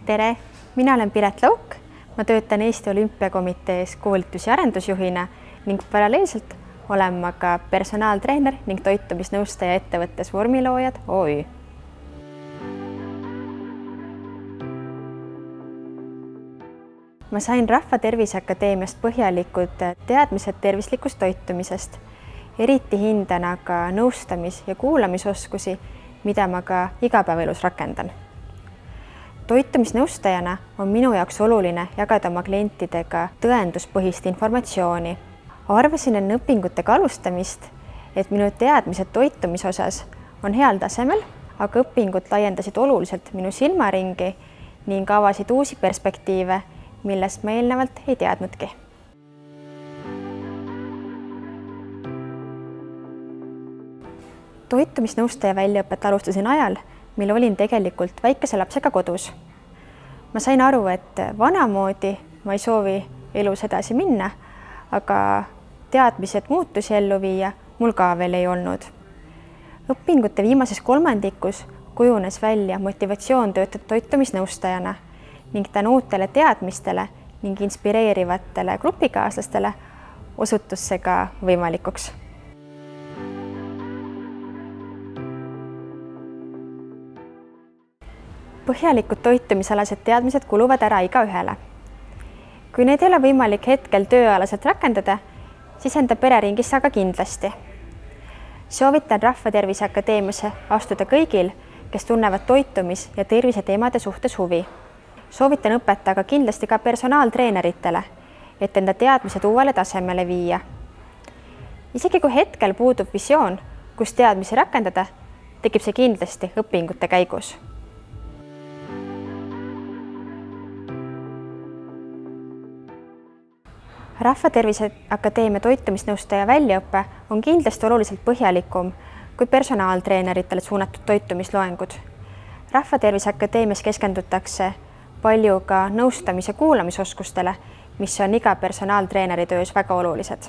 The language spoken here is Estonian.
Tere, mina olen Piret Lauk, ma töötan Eesti Olümpiakomitees koolitus- ja arendusjuhina ning paralleelselt olen ma ka personaaltreener ning toitumisnõustaja ettevõttes Vormiloojad OÜ. Ma sain Rahvatervise Akadeemiast põhjalikud teadmised tervislikust toitumisest, eriti hindan aga nõustamis- ja kuulamisoskusi, mida ma ka igapäevaelus rakendan. Toitumisnõustajana on minu jaoks oluline jagada oma klientidega tõenduspõhist informatsiooni. Arvasin enne õpingutega alustamist, et minu teadmised toitumise osas on heal tasemel, aga õpingud laiendasid oluliselt minu silmaringi ning avasid uusi perspektiive, millest ma eelnevalt ei teadnudki. Toitumisnõustaja väljaõpet alustasin ajal, mil olin tegelikult väikese lapsega kodus. Ma sain aru, et vanamoodi ma ei soovi elus edasi minna, aga teadmised muutusi ellu viia mul ka veel ei olnud. Õpingute viimases kolmandikus kujunes välja motivatsioon töötada toitumisnõustajana ning tänu uutele teadmistele ning inspireerivatele grupikaaslastele osutus see ka võimalikuks. Põhjalikud toitumisalased teadmised kuluvad ära igaühele. Kui neid ei ole võimalik hetkel tööalaselt rakendada, siis enda pereringis aga kindlasti. Soovitan Rahvatervise Akadeemiasse astuda kõigil, kes tunnevad toitumis- ja terviseteemade suhtes huvi. Soovitan õpeta aga kindlasti ka personaaltreeneritele, et enda teadmised uuele tasemele viia. Isegi kui hetkel puudub visioon, kus teadmisi rakendada, tekib see kindlasti õpingute käigus. Rahvatervise Akadeemia toitumisnõustaja väljaõpe on kindlasti oluliselt põhjalikum kui personaaltreeneritele suunatud toitumisloengud. Rahvatervise Akadeemias keskendutakse palju ka nõustamis- ja kuulamisoskustele, mis on iga personaaltreeneri töös väga olulised.